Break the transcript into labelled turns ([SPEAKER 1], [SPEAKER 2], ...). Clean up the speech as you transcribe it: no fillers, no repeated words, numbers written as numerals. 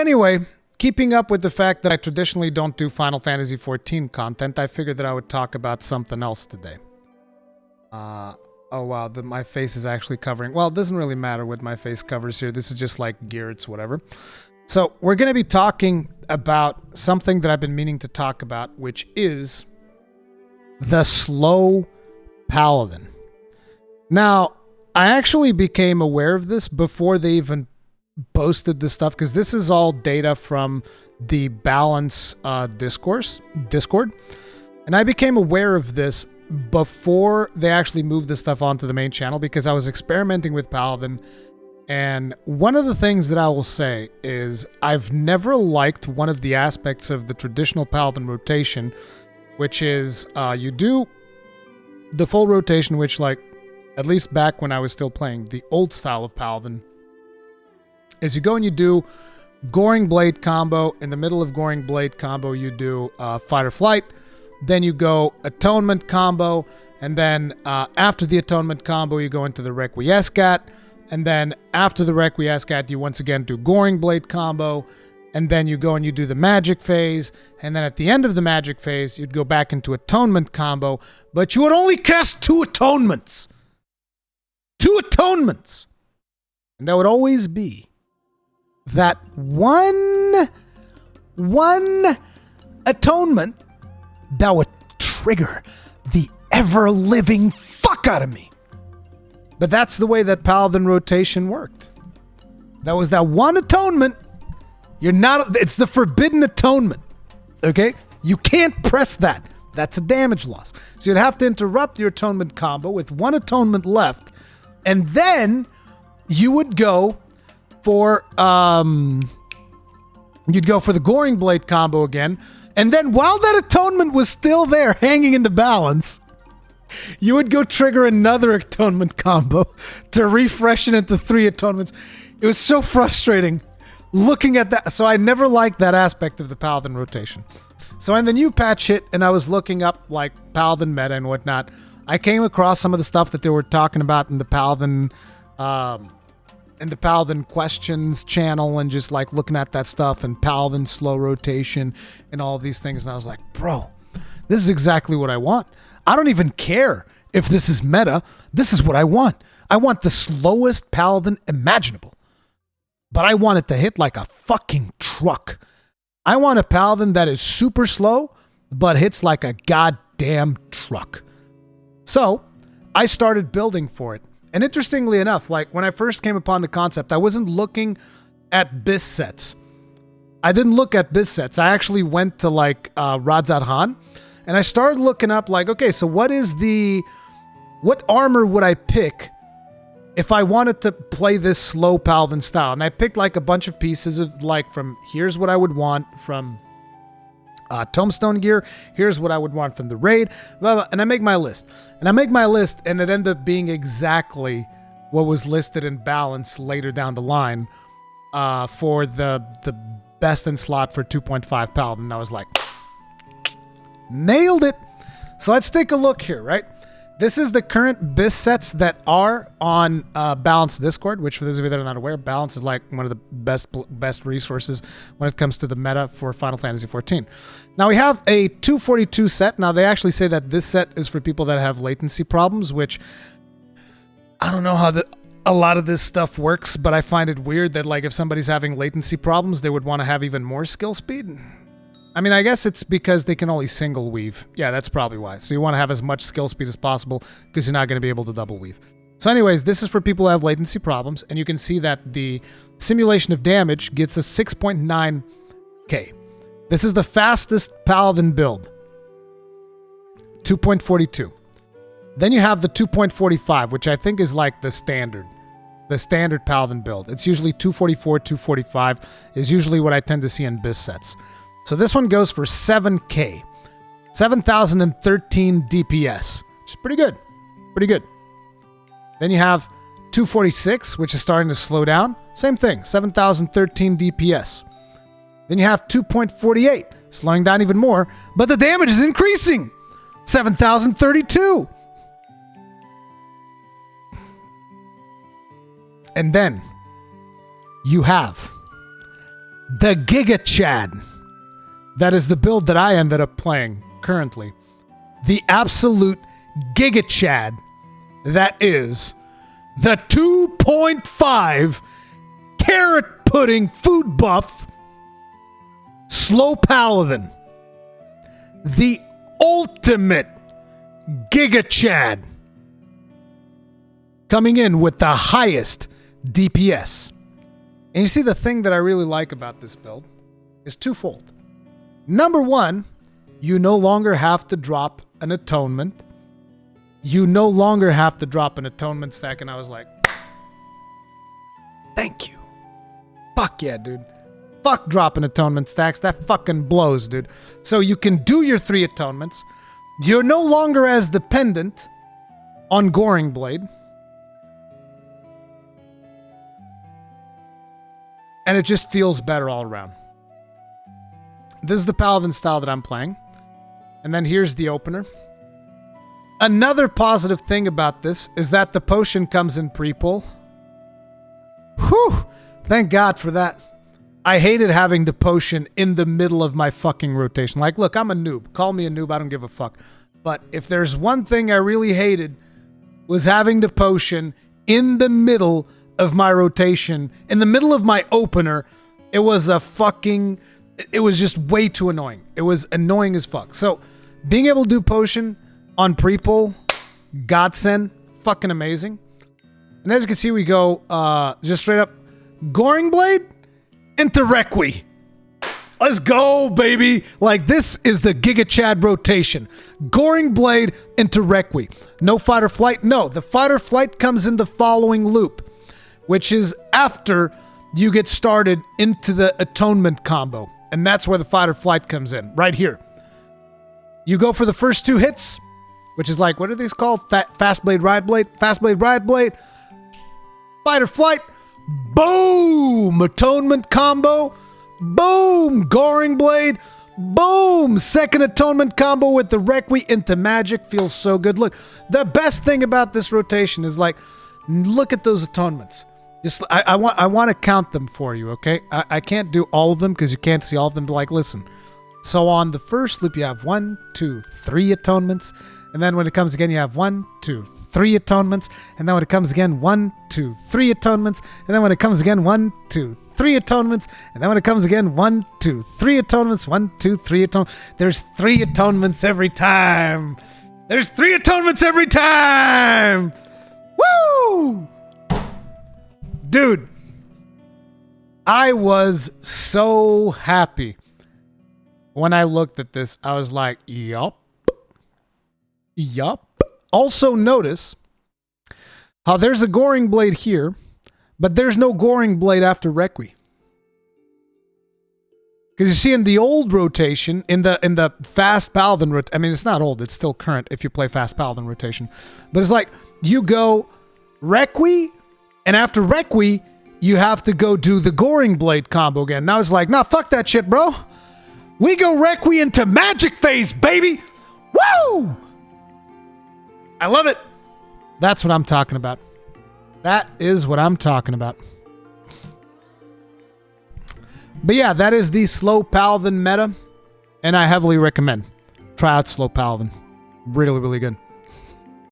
[SPEAKER 1] Anyway, keeping up with the fact that I traditionally don't do Final Fantasy XIV content, I figured that I would talk about something else today. Oh wow, my face is actually covering. Well, it doesn't really matter what my face covers here. This is just like gear, it's whatever. So we're going to be talking about something that I've been meaning to talk about, which is the slow Paladin. Now, I actually became aware of this before they even posted this stuff, because this is all data from the Balance Discord. And I became aware of this before they actually moved this stuff onto the main channel, because I was experimenting with Paladin. And one of the things that I will say is I've never liked one of the aspects of the traditional Paladin rotation, which is you do the full rotation, which, like, at least back when I was still playing the old style of Paladin, is you go and you do Goring Blade combo. In the middle of Goring Blade combo, you do Fight or Flight. Then you go Atonement combo. And then after the Atonement combo, you go into the Requiescat. And then after the Requiescat, you once again do Goring Blade combo. And then you go and you do the Magic phase. And then at the end of the Magic phase, you'd go back into Atonement combo. But you would only cast 2 Atonements. 2 Atonements. And that would always be that one atonement that would trigger the ever-living fuck out of me. But that's the way that Paladin rotation worked. That was that one atonement. It's the forbidden atonement. Okay? You can't press that. That's a damage loss. So you'd have to interrupt your atonement combo with 1 atonement left. And then you would go for the Goring Blade combo again. And then while that atonement was still there hanging in the balance, you would go trigger another atonement combo to refresh it into 3 atonements. It was so frustrating looking at that. So I never liked that aspect of the Paladin rotation. So when the new patch hit and I was looking up like Paladin meta and whatnot, I came across some of the stuff that they were talking about in the Paladin questions channel, and just like looking at that stuff and Paladin slow rotation and all these things. And I was like, bro, this is exactly what I want. I don't even care if this is meta. This is what I want. I want the slowest Paladin imaginable. But I want it to hit like a fucking truck. I want a Paladin that is super slow, but hits like a goddamn truck. So I started building for it. And interestingly enough, like when I first came upon the concept, I wasn't looking at bis sets. I didn't look at bis sets. I actually went to like Radzat Han, and I started looking up like, okay, so what armor would I pick if I wanted to play this slow Paladin style? And I picked like a bunch of pieces of like, from here's what I would want from Tombstone gear, here's what I would want from the raid, blah, blah, and I make my list. And it ended up being exactly what was listed in Balance later down the line for the best in slot for 2.5 Paladin. And I was like, nailed it. So let's take a look here, right? This is the current bis sets that are on Balance Discord, which for those of you that are not aware, Balance is like one of the best resources when it comes to the meta for Final Fantasy XIV. Now we have a 242 set. Now they actually say that this set is for people that have latency problems, which I don't know how a lot of this stuff works, but I find it weird that like if somebody's having latency problems, they would want to have even more skill speed. I mean, I guess it's because they can only single weave. Yeah, that's probably why. So you want to have as much skill speed as possible because you're not going to be able to double weave. So anyways, this is for people who have latency problems, and you can see that the simulation of damage gets a 6.9k. This is the fastest Paladin build. 2.42. Then you have the 2.45, which I think is like the standard Paladin build. It's usually 244, 245 is usually what I tend to see in bis sets. So this one goes for 7k. 7,013 DPS. Which is pretty good. Pretty good. Then you have 246, which is starting to slow down. Same thing, 7,013 DPS. Then you have 2.48, slowing down even more, but the damage is increasing. 7,032. And then you have the Giga Chad. That is the build that I ended up playing currently. The absolute Giga Chad. That is the 2.5 carrot pudding food buff slow Paladin. The ultimate Giga Chad. Coming in with the highest DPS. And you see, the thing that I really like about this build is twofold. Number one, you no longer have to drop an atonement. You no longer have to drop an atonement stack. And I was like, thank you. Fuck yeah, dude. Fuck dropping atonement stacks. That fucking blows, dude. So you can do your 3 atonements. You're no longer as dependent on Goring Blade. And it just feels better all around. This is the Paladin style that I'm playing. And then here's the opener. Another positive thing about this is that the potion comes in pre-pull. Whew! Thank God for that. I hated having the potion in the middle of my fucking rotation. Like, look, I'm a noob. Call me a noob. I don't give a fuck. But if there's one thing I really hated, was having the potion in the middle of my rotation, in the middle of my opener. It was just way too annoying. It was annoying as fuck. So being able to do potion on pre-pull, godsend, fucking amazing. And as you can see, we go just straight up Goring Blade into Requi. Let's go, baby. Like, this is the Giga Chad rotation. Goring Blade into Requi. No fight or flight? No, the fight or flight comes in the following loop, which is after you get started into the atonement combo. And that's where the fight or flight comes in, right here. You go for the first 2 hits, which is like, what are these called? Fast Blade, Ride Blade, Fast Blade, Ride Blade, fight or flight, boom, atonement combo, boom, Goring Blade, boom, second atonement combo with the Requi into magic. Feels so good. Look, the best thing about this rotation is, like, look at those atonements. Just, I want to count them for you, okay? I can't do all of them because you can't see all of them, but, like, listen. So on the first loop, you have 1, 2, 3 atonements. And then when it comes again, you have 1, 2, 3 atonements. And then when it comes again, 1, 2, 3 atonements. And then when it comes again, 1, 2, 3 atonements. And then when it comes again, 1, 2, 3 atonements. 1, 2, 3 atonements. There's 3 atonements every time. There's 3 atonements every time. Woo! Dude, I was so happy when I looked at this. I was like, yup. Yup. Also notice how there's a Goring Blade here, but there's no Goring Blade after Requi. Because you see, in the old rotation, in the fast Paladin rotation, I mean, it's not old, it's still current if you play fast Paladin rotation. But it's like, you go Requi, and after Requi, you have to go do the Goring Blade combo again. Now it's like, nah, fuck that shit, bro. We go Requi into magic phase, baby. Woo! I love it. That's what I'm talking about. That is what I'm talking about. But yeah, that is the slow Paladin meta, and I heavily recommend. Try out slow Paladin. Really, really good.